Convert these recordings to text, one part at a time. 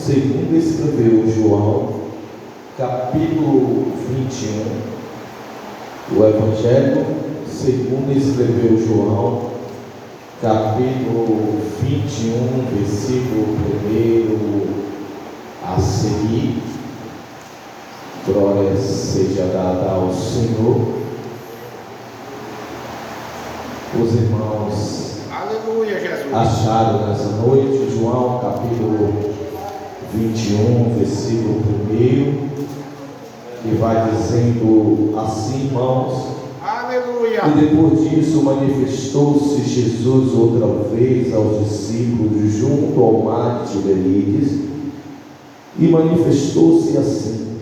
segundo escreveu João, capítulo 21. O Evangelho segundo escreveu João, capítulo 21, versículo 1 a seguir. Glória seja dada ao Senhor. Os irmãos, aleluia, Jesus, acharam nessa noite João capítulo 21, versículo 1, que vai dizendo assim, irmãos: aleluia. E depois disso manifestou-se Jesus outra vez aos discípulos junto ao mar de Tiberíades, e manifestou-se assim: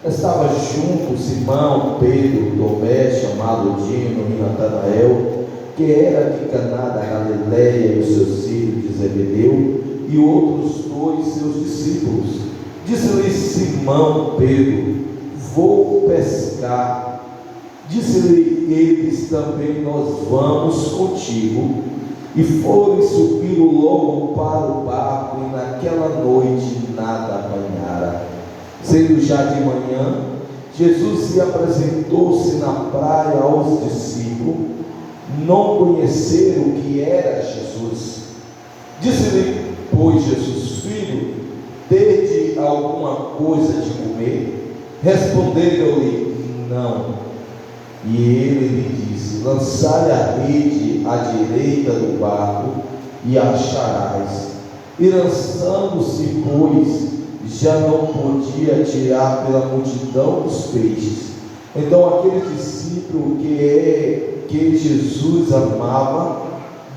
estava junto Simão, Pedro, Tomé, chamado Dino, e Natanael, que era de Caná da Galileia, e os seus filhos de Zebedeu, e outros dois seus discípulos. Disse-lhe Simão Pedro: vou pescar. Disse-lhe eles também: nós vamos contigo. E foram e subiram logo para o barco, e naquela noite nada apanhara. Sendo já de manhã, Jesus se apresentou-se na praia aos discípulos. Não conheceram o que era Jesus. Disse-lhe, pois, Jesus: filho, dê-te alguma coisa de comer? Responderam-lhe: não. E ele lhe disse: lançai a rede à direita do barco e acharás. E lançando-se, pois, já não podia tirar pela multidão dos peixes. Então aquele discípulo que Jesus amava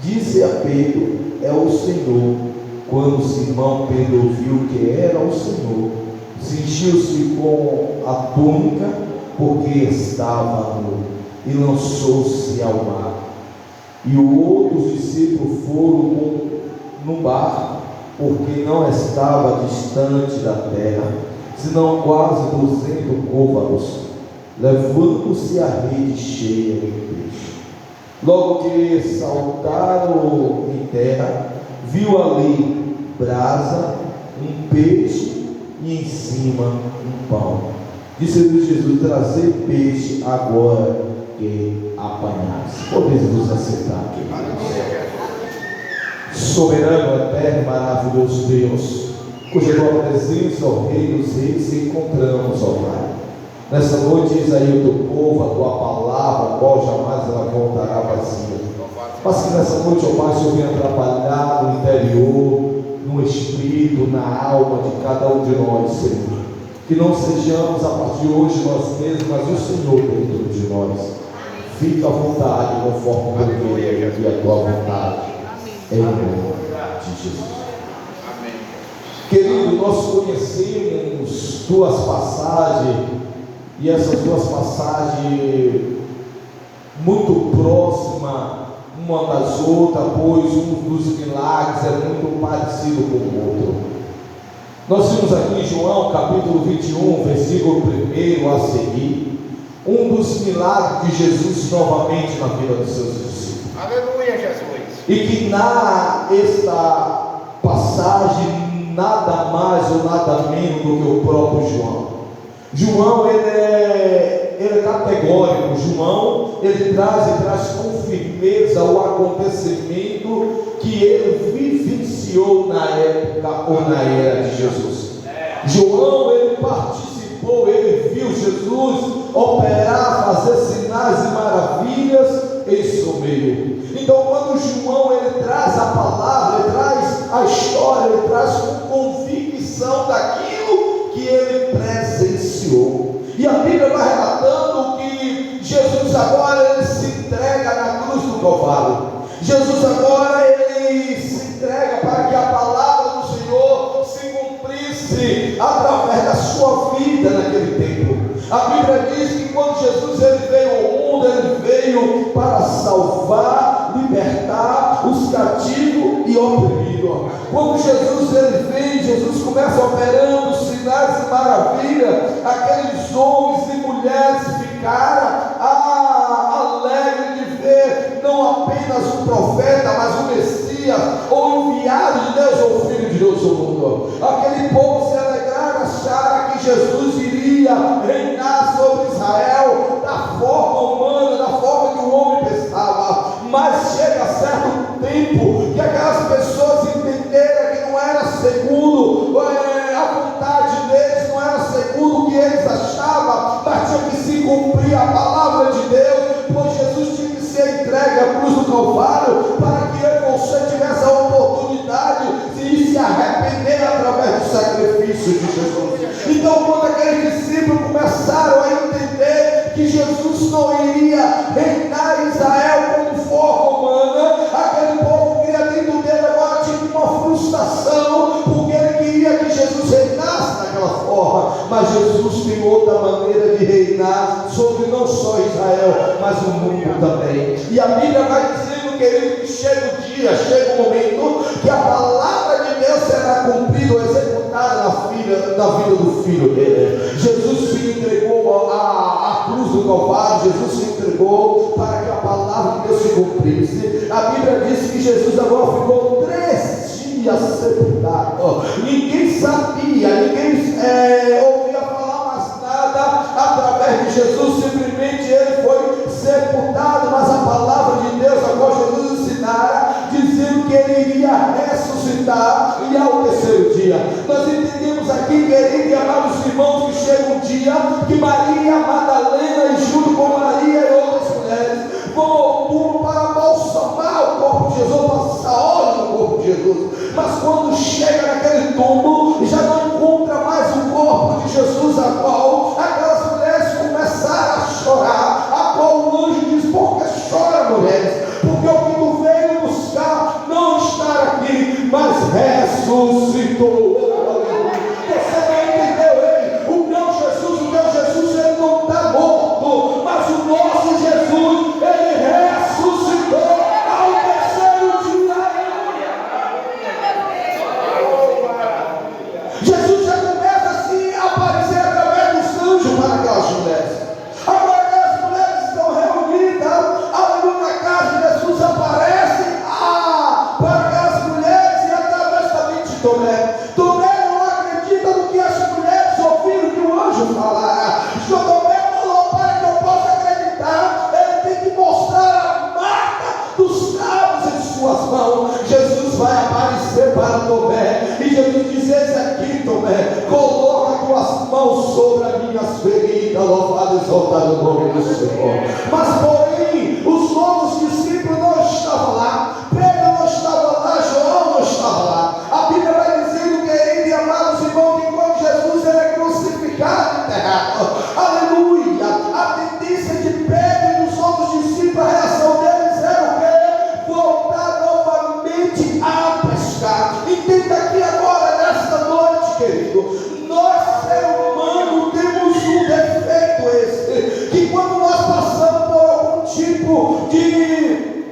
disse a Pedro: é o Senhor. Quando Simão Pedro viu que era o Senhor, cingiu-se com a túnica, porque estava nu, e lançou-se ao mar. E os outros discípulos foram no barco, porque não estava distante da terra, senão quase 200 côvados, levando-se a rede cheia de peixe. Logo que saltaram em terra, viu ali brasa, um peixe e em cima um pão. Disse-lhe Jesus: trazei peixe agora que apanhasse. Podemos assentar aqui. Soberano, eterno, maravilhoso Deus, cuja tua presença, ó Rei dos Reis, encontramos, ó Pai. Nessa noite, diz aí o teu povo, a tua palavra, a qual jamais ela voltará vazia. Mas que nessa noite, ó Pai, o Senhor venha trabalhar no interior, no espírito, na alma de cada um de nós, Senhor. Que não sejamos a partir de hoje nós mesmos, mas o Senhor dentro de nós. Fica à vontade, conforme o teu querer e a tua vontade. Em nome de Jesus. Amém. Querido, nós conhecemos duas passagens, e essas duas passagens muito próximas uma das outras, pois um dos milagres é muito parecido com o outro. Nós vimos aqui em João capítulo 21, versículo 1 a seguir, um dos milagres de Jesus novamente na vida dos seus discípulos. Aleluia, Jesus. E que esta passagem nada mais ou nada menos do que o próprio João. João ele é categórico. João ele traz com firmeza o acontecimento que ele vivenciou na época ou na era de Jesus. João ele participou, ele viu Jesus operar, fazer sinais e maravilhas em seu meio. Então quando João ele traz a palavra, ele traz a história, ele traz com convicção daquilo que ele presenciou. E a Bíblia vai relatando que Jesus agora ele se entrega na cruz do Calvário. Jesus agora ele se entrega para que a palavra do Senhor se cumprisse através da sua vida naquele tempo. A Bíblia diz que quando Jesus ele veio ao mundo, ele veio para salvar, libertar os cativos e oprimidos. Quando Jesus ele vem, Jesus começa operando sinais e maravilhas. Aqueles homens e mulheres ficaram alegres de ver não apenas o profeta, mas o Messias, ou o enviado de Deus, ou o Filho de Deus ao mundo. Aquele povo Jesus iria reinar sobre Israel da forma humana, da forma que o homem pensava. Mas chega certo tempo que aquelas pessoas entenderam que não era segundo a vontade deles, não era segundo o que eles achavam, mas tinha que se cumprir a palavra de Deus, pois Jesus tinha que ser entregue à cruz do Calvário para que eu e você tivesse a oportunidade de se arrepender através do sacrifício de Jesus. Então, quando aqueles discípulos começaram a entender que Jesus não iria reinar em Israel como forma humana, aquele povo queria dentro dele agora tinha uma frustração, porque ele queria que Jesus reinasse daquela forma, mas Jesus tem outra maneira de reinar sobre não só Israel, mas o mundo também. E a Bíblia vai dizendo, querido, que chega o dia, chega o momento que a palavra de Deus será cumprida ou executada na vida do Filho dele. Jesus se entregou à cruz do Calvário, Jesus se entregou para que a palavra de Deus se cumprisse. A Bíblia diz que Jesus agora ficou 3 dias sepultado. Ninguém sabia, ninguém ouvia falar mais nada através de Jesus, simplesmente ele foi sepultado, mas a palavra de Deus, agora Jesus ensinara, dizendo que ele iria ressuscitar e ao terceiro dia. Nós entendemos aqui, queridos e amados irmãos, que chega um dia que Maria Madalena e junto com Maria e outras mulheres vão ao túmulo para balsamar o corpo de Jesus, passar óleo no corpo de Jesus. Mas quando chega naquele túmulo, já não encontra mais o corpo de Jesus, a qual aquelas mulheres começaram a chorar, a qual o anjo diz: por que chora, mulheres? Porque o que tu veio buscar não está aqui, mas ressuscitou. Você não entendeu ele? O teu Jesus, ele não está morto, mas o nosso Jesus, ele ressuscitou ao terceiro dia. Jesus já começa assim a aparecer através dos anjos para aquelas mulheres. Agora que as mulheres estão reunidas, aleluia, na casa de Jesus, aparece para aquelas mulheres e através também de Tomé. Tomé não acredita no que as mulheres ouviram que o anjo falara. Tomé falou: para que eu possa acreditar, ele tem que mostrar a marca dos cravos em suas mãos. Jesus vai aparecer para Tomé e Jesus diz: esse aqui, Tomé, coloca tuas mãos sobre as minhas feridas, louvado e exaltado o nome do Senhor. Mas porém, os outros discípulos não estavam lá, Pedro não estava lá, João não estava lá. A Bíblia vai dizendo, queridos e amados irmãos, que quando Jesus era crucificado e enterrado, aleluia, a tendência de Pedro e dos outros discípulos, a reação deles era o quê? Voltar novamente a pescar. Entenda aqui agora, nesta noite, querido, nós, ser humano, temos um defeito esse, que quando nós passamos por algum tipo de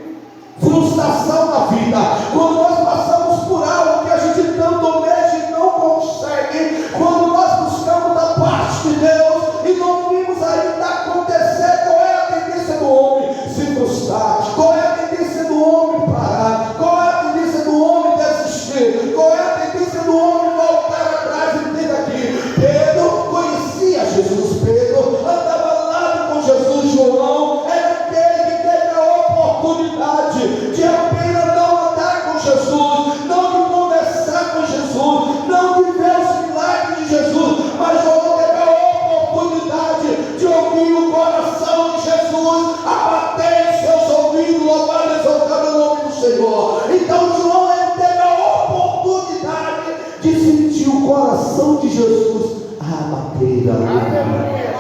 frustração na vida, quando nós passamos por algo que a gente tanto almeja e não consegue, quando nós buscamos da parte de Deus e não vimos ainda acontecer, qual é a tendência do homem? Se frustrar. Qual é a tendência do homem parar? Qual é a tendência do homem desistir? Qual é a tendência do homem voltar atrás? Entenda aqui, Pedro conhecia Jesus, Pedro andava lá com Jesus, João era aquele que teve a oportunidade de apenas não andar com Jesus, não de conversar com Jesus, não de ver os milagres de Jesus, mas João teve a oportunidade de ouvir o coração de Jesus a bater em seus ouvidos, louvado e exaltado o nome do Senhor. Então João, ele teve a oportunidade de sentir o coração de Jesus a bater. Aleluia.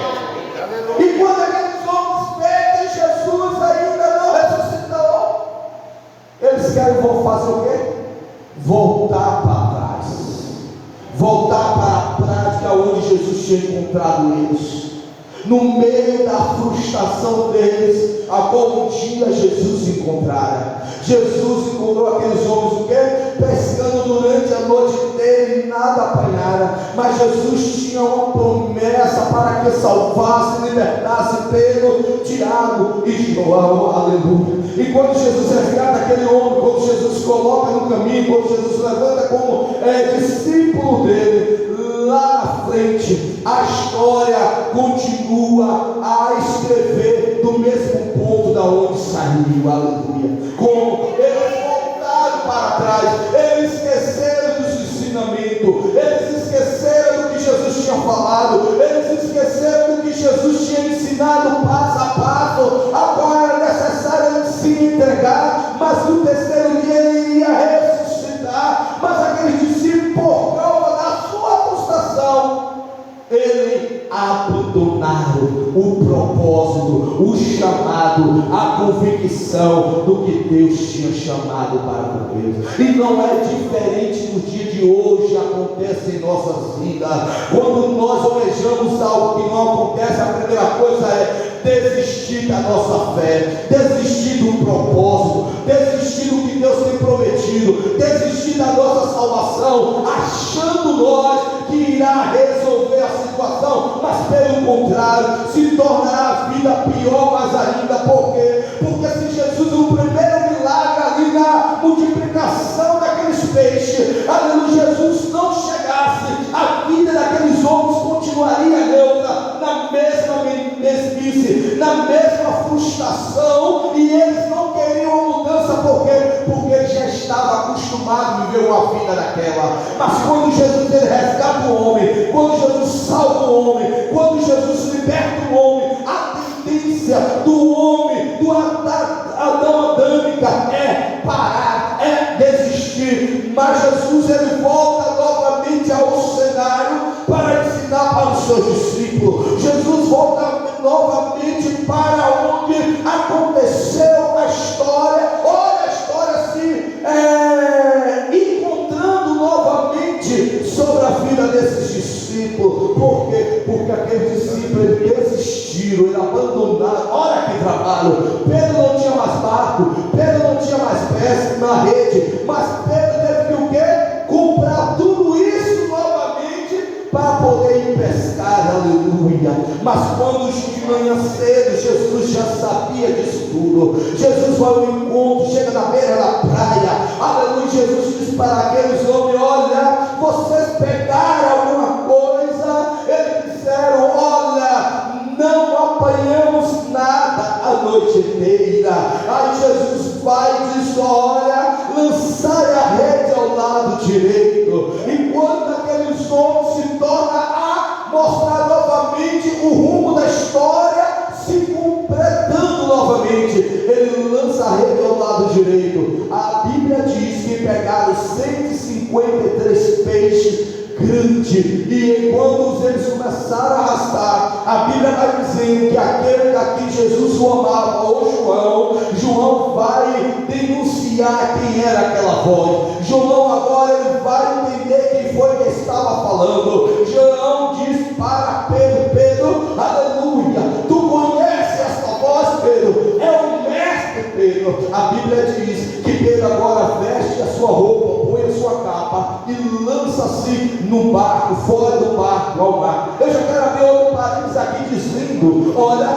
E quando aqueles homens veem Jesus ainda não ressuscitou, eles vão fazer o quê? Voltar para trás, voltar para a prática onde Jesus tinha encontrado eles, no meio da frustração deles, a qual um dia Jesus encontrara. Jesus encontrou aqueles homens o quê? Pescando durante a noite inteira e nada apanharam, mas Jesus tinha uma promessa para que salvasse e libertasse Pedro, Tiago e João, aleluia. E quando Jesus resgata aquele homem, quando Jesus coloca no caminho, quando Jesus levanta como discípulo dele, lá na frente, a eles esqueceram do que Jesus tinha falado, eles esqueceram do que Jesus tinha ensinado passo a passo. Agora era necessário ele se entregar, mas no terceiro dia ele iria ressuscitar. Mas aqueles discípulos, por causa da sua frustração, ele abandonaram o propósito, o chamado, a convicção do que Deus tinha chamado para eles. E não é diferente no dia de hoje, acontece em nossas vidas. Quando nós almejamos algo que não acontece, a primeira coisa é desistir da nossa fé, desistir do propósito, desistir do que Deus tem prometido, desistir da nossa salvação, achando nós que irá resolver a situação, mas pelo contrário, se tornará a vida pior mais ainda. Por quê? Porque se Jesus, no primeiro milagre ali na multiplicação daqueles peixes, ali Jesus não chegasse, a vida daqueles homens continuaria neutra, na mesma mesmice, na mesma frustração, e eles não queriam a mudança. Por quê? Porque ele já estava acostumado a viver uma vida daquela. Mas quando Jesus ele resgata o homem, quando Jesus salva o homem, quando Jesus liberta o homem, a tendência do homem, do Adão adâmica é parar, é desistir. Mas Jesus ele volta novamente ao cenário para ensinar para os seus discípulos. Jesus volta novamente para onde aconteceu a história. Olha a história se encontrando novamente sobre a vida desses discípulos. Por quê? Porque aqueles discípulos desistiram, eles abandonaram. Olha que trabalho. Pedro não tinha mais barco, Pedro não tinha mais pesca na rede, mas Pedro teve que o quê? Comprar tudo isso novamente para poder ir pescar. Aleluia. Mas quando de manhã cedo, Jesus já sabia disso tudo. Jesus vai ao encontro, chega na beira da praia. Aleluia. Jesus diz para aqueles homens: olha, vocês pegaram alguma coisa? Eles disseram: olha, não apanhamos nada a noite inteira. Aí Jesus vai e diz: olha, lançai a rede ao lado direito. E quando aqueles homens se tornam a mostrar novamente o rumo da história, se completando novamente, ele lança a rede ao lado direito. A Bíblia diz que pegaram 153 peixes grandes, e quando eles começaram a arrastar, a Bíblia vai dizendo que aquele daqui Jesus o amava, ou João vai denunciar quem era aquela voz. João agora ele vai entender quem foi que estava falando. João diz para Pedro: Pedro, aleluia, tu conheces essa voz, Pedro? É o mestre, Pedro. A Bíblia diz que Pedro agora veste a sua roupa, põe a sua capa e lança-se no barco, fora do barco, ao mar. Eu já quero abrir outro parênteses aqui dizendo: olha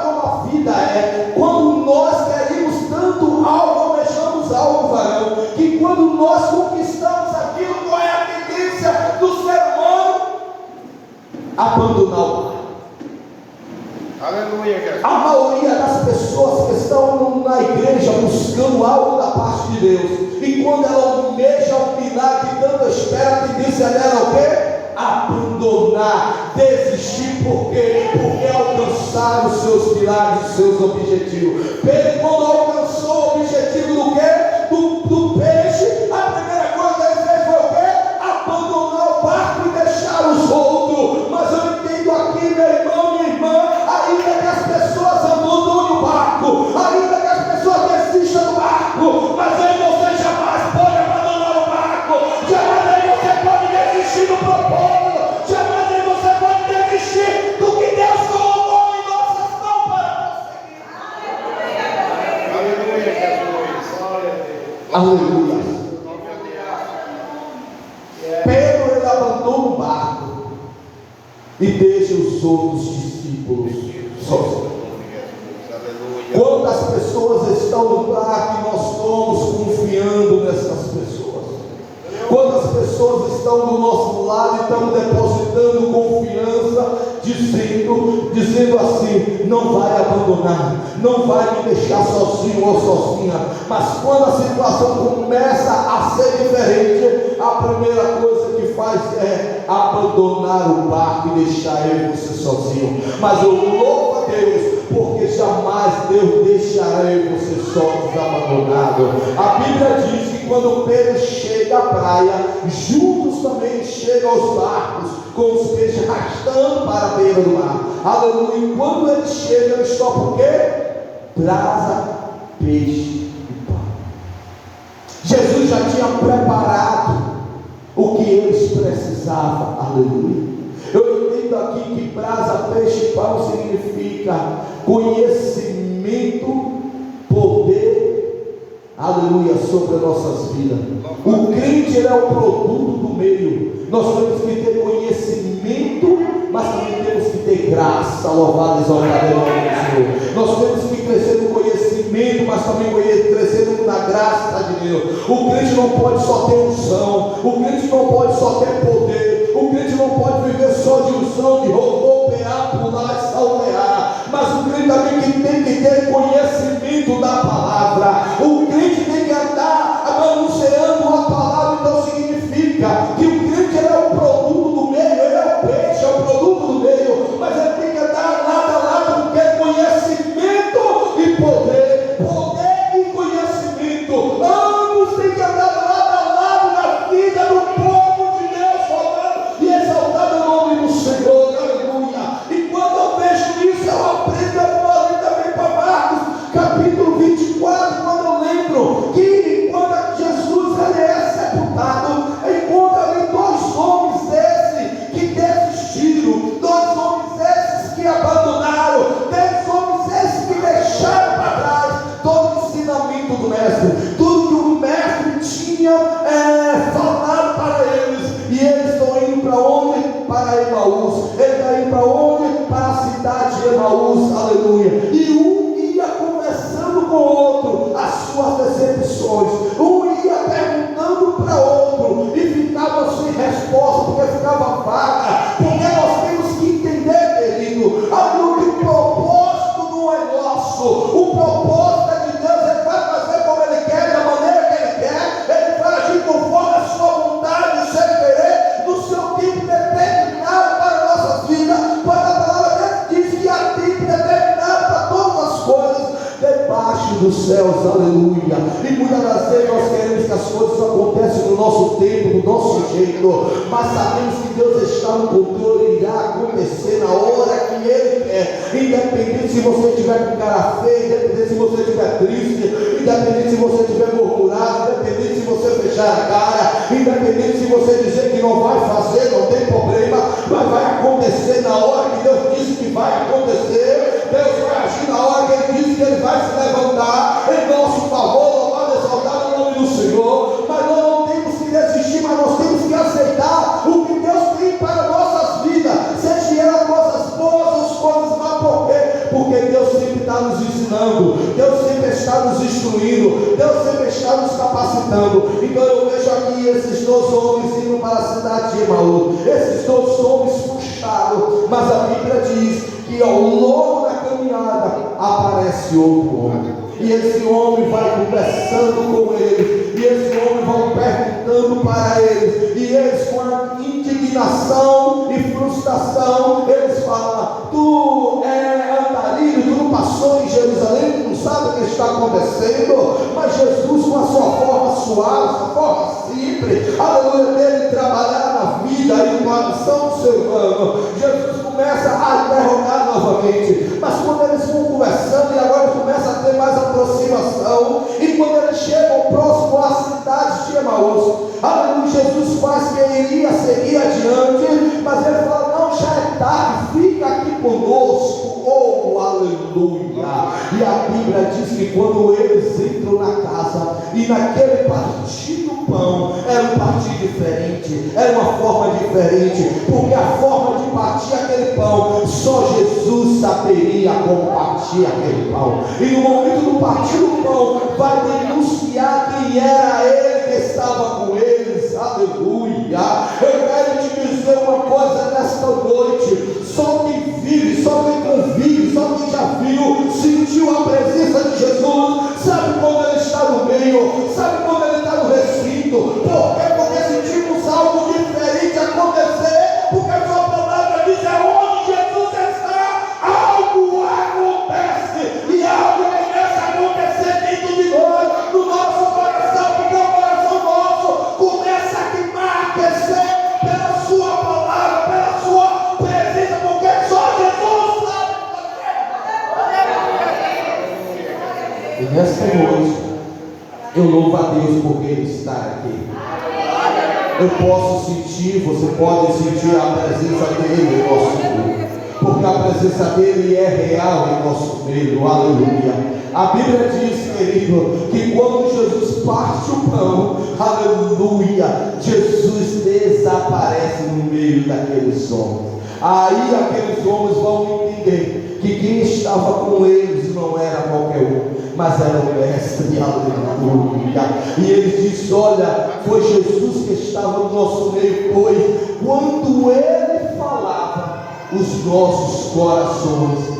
como a vida é. Quando nós queremos tanto algo, almejamos algo, varão, que quando nós conquistamos aquilo, qual é a tendência do ser humano? Abandonar o barco. Aleluia, Jesus. A maioria das pessoas que estão na igreja buscando algo da parte de Deus, e quando ela almeja um milagre que tanto espera, a tendência dela é o quê? Abandonar, desistir. Por quê? Porque alcançaram os seus milagres, os seus objetivos. Pedro, quando alcançou o objetivo do quê? Do peixe, a primeira coisa que ele fez foi o quê? Abandonar o barco e deixar os outros. Mas eu entendo aqui, meu irmão, minha irmã, ainda que as pessoas abandonem o barco, ainda que as pessoas desistam do barco, mas aí você jamais pode abandonar o barco, jamais aí você pode desistir do propósito, jamais aí você pode desistir do que Deus colocou em nossas mãos para conseguir. Aleluia, Jesus. Aleluia. Pedro ele abandona o barco e deixa os outros discípulos sozinhos. Quantas pessoas estão no barco e nós estamos confiando nessas pessoas? Quantas pessoas estão do nosso lado e estão depositando confiança, dizendo assim: não vai abandonar abandonar, não vai me deixar sozinho ou sozinha. Mas quando a situação começa a ser diferente, a primeira coisa que faz é abandonar o barco e deixar eu e você sozinho. Mas eu louvo a Deus, porque jamais Deus deixará eu e você só desabandonado. A Bíblia diz que quando Pedro chega à praia, juntos também chegam os barcos, com os peixes arrastando para a beira do mar. Aleluia. E quando ele chega, eles topam o quê? Brasa, peixe e pão. Jesus já tinha preparado o que eles precisavam. Aleluia. Eu entendo aqui que brasa, peixe e pão significa conhecimento, poder, aleluia, sobre as nossas vidas. O crente, ele é o produto do meio. Nós temos que ter conhecimento, mas também temos que ter graça. Louvado e exaltado em nome do Senhor. Nós temos que crescer no conhecimento, mas também crescer na graça de Deus. O crente não pode só ter unção, o crente não pode só ter poder, o crente não pode viver só de unção, de rodopiar, pular e saltear. Mas o crente também tem que ter conhecimento da palavra. O crente tem que andar anunciando a palavra. Então significa que o crente, ele é o produto do meio, ele é o peixe, é o produto do meio, mas ele tem que andar lado a lado, porque é conhecimento e poder, poder e conhecimento, ambos têm que andar lado a lado na vida do povo de Deus, falando e exaltando o nome do Senhor. Aleluia. E quando eu vejo isso, eu aprendo a ali também para Marcos capítulo 24, quando eu lembro que quando Jesus ele é sepultado, encontra ali dois homens esses que desistiram, dois homens esses que abandonaram, dois homens esses que deixaram para trás todo o ensinamento do mestre, tudo que o mestre tinha falado para eles. E eles estão indo para onde? Para Emaús. Ele está indo para onde? Para a cidade de Emaús. Aleluia. E um ia conversando com o outro as suas decepções, um ia perguntando para outro e ficava sem resposta, porque ficava vaga. Porque nós temos que entender, querido, que o propósito não é nosso, o propósito é de Deus. Ele vai fazer como Ele quer, da maneira que Ele quer, Ele vai agir conforme a sua vontade, o seu querer, no seu tempo determinado para a nossa vida. Pois a palavra Deus diz que há tempo determinado para todas as coisas debaixo dos céus. Aleluia. E muitas das vezes nós queremos que as coisas aconteçam no nosso tempo, do nosso jeito, mas sabemos que Deus está no controle e irá acontecer na hora que Ele quer. Independente se você estiver com cara feia, independente se você estiver triste, independente se você estiver murmurado, independente se você fechar a cara, independente se você dizer que não vai fazer, não tem problema, mas vai acontecer na hora que Deus disse que vai acontecer. Deus vai agir na hora que Ele disse que Ele vai se levantar em nosso favor. Louvado e exaltado o nome do Senhor. Mas nós não temos que desistir, mas nós temos que aceitar o que Deus tem para nossas vidas, seja ela coisas boas ou coisas más. Por quê? Porque Deus sempre está nos ensinando, Deus sempre está nos instruindo, Deus sempre está nos capacitando. Então eu vejo aqui esses dois homens indo para a cidade de Emaús. Esses dois homens puxaram, mas a Bíblia diz que ao longo da caminhada aparece outro homem, e esse homem vai conversando com eles, e esse homem vai perguntando para eles, e eles com a indignação e frustração, eles falam: tu é andarilho, tu não passou em Jerusalém, tu não sabe o que está acontecendo. Mas Jesus, com a sua forma suave, sua forma simples, aleluia, dele trabalhar na vida e no coração do ser humano, Jesus começa a interrogar novamente. Mas quando eles vão conversando, e agora começa a ter mais aproximação, e quando eles chegam próximo à cidade de Emaús, aleluia, Jesus faz que ele iria seguir adiante, mas ele fala: não, já é tarde, fica aqui conosco. Oh, aleluia. E a Bíblia diz que quando eles entram na casa, e naquele partir do pão era um partir diferente, era uma forma diferente, porque a forma de partir aquele pão, só Jesus saberia como partir aquele pão. E no momento do partir do pão, vai denunciar quem era ele que estava com eles. Aleluia. Eu quero te dizer uma coisa nesta noite: só quem vive, só quem convive, só quem já viu, Eu louvo a Deus porque Ele está aqui. Eu posso sentir, você pode sentir a presença dEle em nosso meio, porque a presença dEle é real em nosso meio. Aleluia. A Bíblia diz, querido, que quando Jesus parte o pão, aleluia, Jesus desaparece no meio daqueles homens. Aí aqueles homens vão entender que quem estava com eles não era qualquer um, mas era o mestre. Aleluia. E ele diz: olha, foi Jesus que estava no nosso meio, pois quando ele falava, os nossos corações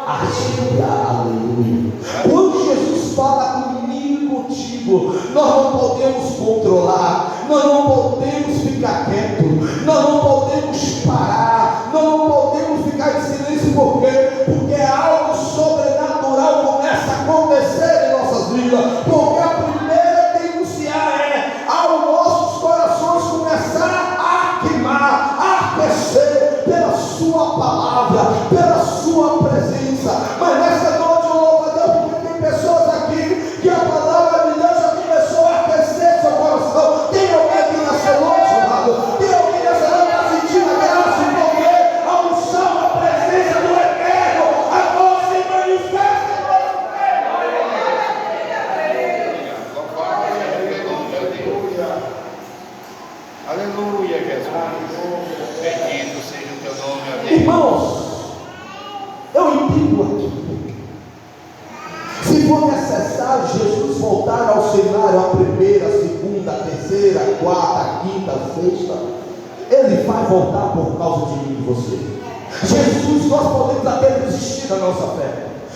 ardia. Aleluia. Quando Jesus fala comigo e contigo, nós não podemos controlar, nós não podemos ficar quieto, nós não podemos parar, nós não podemos ficar em silêncio. Por quê? Porque algo sobrenatural começa a acontecer em nossas vidas. Porque a primeira denúncia é aos nossos corações começar a queimar, a aquecer pela sua palavra, pela sua presença. Mas nessa noite eu louvo a Deus porque tem pessoas aqui que a palavra de Deus já começou a aquecer seu coração. Tem alguém aqui nessa noite, amado? Tem alguém nessa noite que está sentindo a graça, o poder, a unção, a presença do Eterno, a voz se manifesta em nosso meio. Aleluia, Jesus. Bendito seja o teu nome, ó Deus. Irmãos, eu entendo aqui. Se for necessário Jesus voltar ao cenário a primeira, a segunda, a terceira, a quarta, a quinta, a sexta, Ele vai voltar por causa de mim e de você. Jesus, nós podemos até desistir da nossa fé,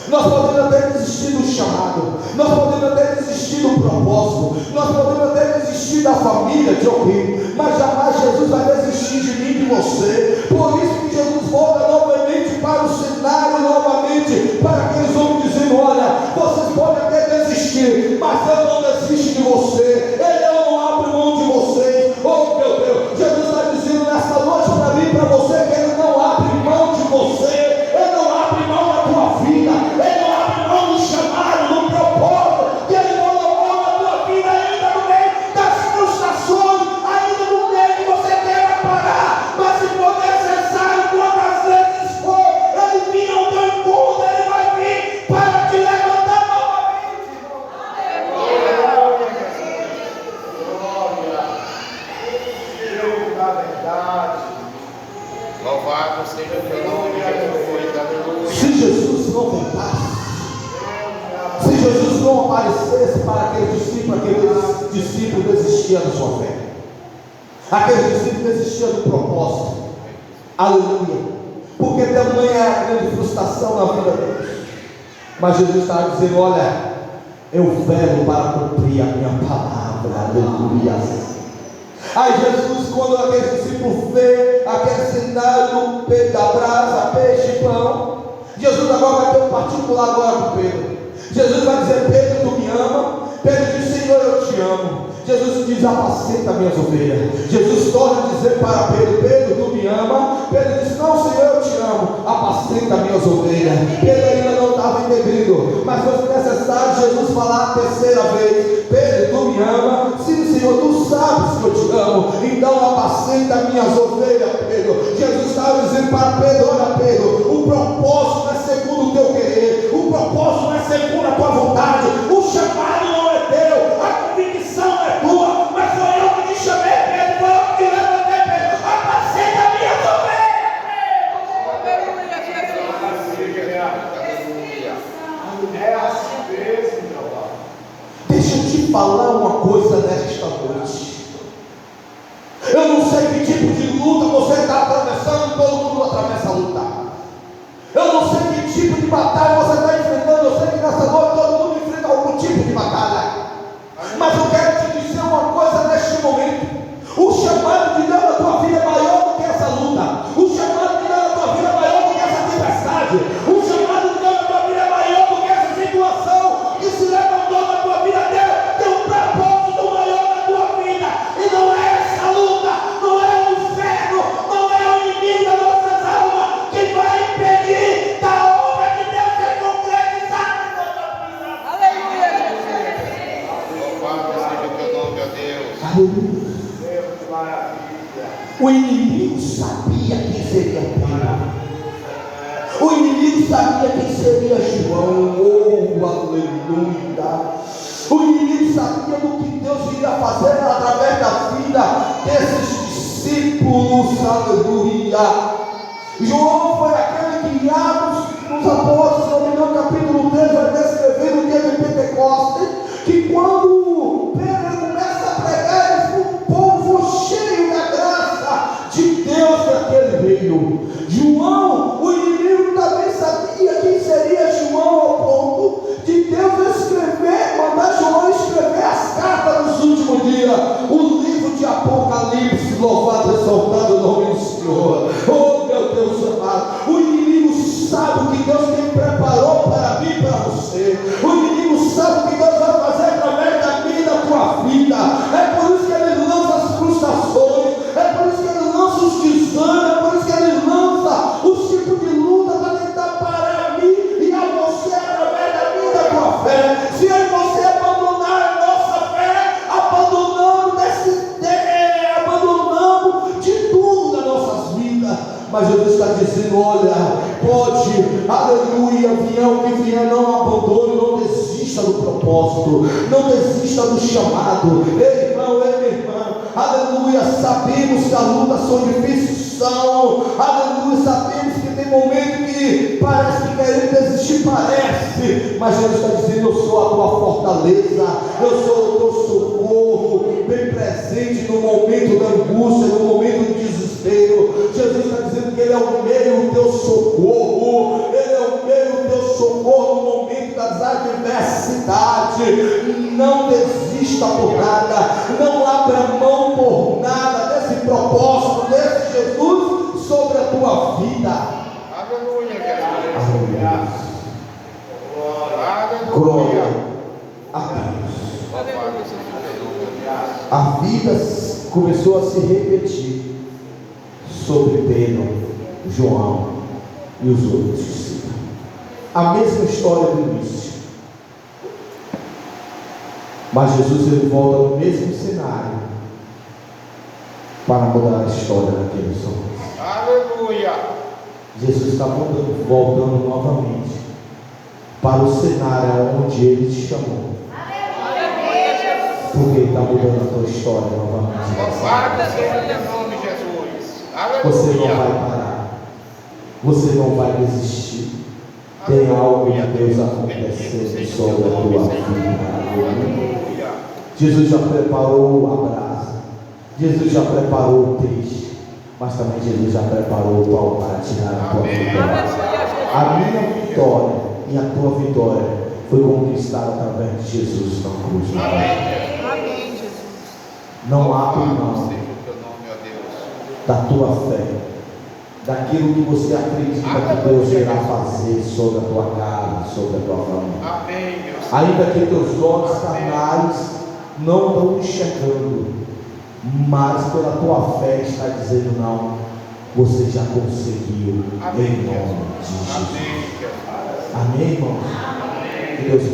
nós podemos até desistir do chamado, nós podemos até desistir do propósito, nós podemos até desistir da família de alguém, mas jamais Jesus vai desistir de mim e de você. Por isso que Jesus volta novamente para o cenário, novamente para aqueles homens, dizendo: olha, vocês podem até desistir, mas eu não desisto de você, eu não abro mão de vocês. Oh meu Deus, Jesus está dizendo nessa noite para mim e para você que Ele não abre mão de você, Ele não abre mão da tua vida, Ele não abre mão do chamado, do propósito que Ele colocou na tua vida, ainda no meio das frustrações, ainda no meio que você quer parar, mas se for necessário, quantas vezes for, Ele vem ao teu encontro, Ele vai vir para te levantar novamente. Louvado seja o teu nome, Jesus. Aleluia. Se Jesus não voltasse, se Jesus não aparecesse para aquele discípulo desistia da sua fé, aquele discípulo desistia do propósito. Aleluia. Porque tamanha é a grande frustração na vida deles. Mas Jesus estava dizendo: olha, eu velo para cumprir a minha palavra. Aleluia. Aí Jesus, quando aquele discípulo vê aquele cenário da brasa, peixe e pão, Jesus agora vai ter um particular agora com Pedro. Jesus vai dizer: Pedro, tu me ama? Pedro diz: Senhor, eu te amo. Jesus diz: apacenta minhas ovelhas. Jesus torna a dizer para Pedro: Pedro, tu me ama? Pedro diz: não, Senhor, eu te amo, apacenta minhas ovelhas. Pedro ainda não estava entendendo, mas foi necessário Jesus falar a terceira vez: Pedro, tu me ama? Sim, Senhor, tu sabes que eu te amo, então apacenta minhas ovelhas, Pedro. Jesus estava dizendo para Pedro: olha, Pedro, o propósito não é segundo o teu querer, o propósito não é segundo a tua vontade, o chamado não é teu, a convicção não é tua, mas foi eu que te chamei, Pedro, foi eu que te levantei, Pedro. Apacenta minhas ovelhas. É assim mesmo, meu pai. Deixa eu te falar uma coisa nesta noite. Eu não sei que tipo de luta você está atravessando, todo mundo atravessa a luta. inimigo sabia quem seria Pedro. O inimigo sabia quem seria João. Oh, aleluia. O inimigo sabia do que Deus iria fazer através da vida desses discípulos. Aleluia. João foi aquele que Atos, nos Apóstolos, no capítulo 3, vai descrever no dia de Pentecostes, que quando Pedro começa a pregar, o povo foi cheio da graça de Deus naquele meio. João, o inimigo também sabia quem seria João, ao ponto de Deus escrever, mandar João escrever as cartas dos últimos dias, o livro de Apocalipse. Louvado e exaltado o nome do Senhor. Oh, meu Deus amado, o inimigo sabe o que Deus tem preparou para mim e para você. O inimigo sabe o que Deus vai fazer através da minha e da tua vida. É por isso que ele lança as frustrações, é por isso que ele lança os desânimos, é por isso que ele lança os tipos de luta para tentar parar a mim e a você através da minha e da tua fé. Se eu e você abandonar a nossa fé, abandonamos de tudo nas nossas vidas. Mas Jesus está dizendo: olha, pode, aleluia, vier o que vier, não abandone, não desista do propósito, não desista do chamado. Ei, irmão, ei, minha irmã, aleluia, sabemos que as lutas são difíceis, aleluia, sabemos que tem momentos que parece que queremos desistir, mas Jesus está dizendo: eu sou a tua fortaleza, eu sou o teu socorro, bem presente no momento da angústia, no momento do desespero. Jesus está dizendo que Ele é o meio do teu socorro, Ele é o meio do teu socorro no momento das adversidades. Não desista por nada, não abra mão por nada desse propósito, desse Jesus sobre a tua vida. Aleluia, Jesus. Aleluia. Glória a Deus. A vida começou a se repetir sobre Pedro, João e os outros discípulos. A mesma história do início. Mas Jesus ele volta no mesmo cenário para mudar a história daqueles homens. Aleluia. Jesus está voltando novamente para o cenário onde Ele te chamou. Porque Ele está mudando a tua história novamente. Louvado seja o teu nome, Jesus. Aleluia. Você não vai parar. Você não vai desistir. Tem algo de Deus acontecendo sobre a tua vida. Jesus já preparou o abraço. Jesus já preparou o triste. Mas também Jesus já preparou o pão para tirar a tua vitória. A minha vitória e a tua vitória foi conquistada através de Jesus na cruz. Amém, Jesus. Não abre mão da tua fé, daquilo que você acredita que Deus irá fazer sobre a tua casa, sobre a tua família. Amém, meu Senhor. Ainda que teus olhos carnais não estão enxergando, mas pela tua fé está dizendo: não, você já conseguiu. Amém, em nome de Jesus. Amém, irmãos? Que Deus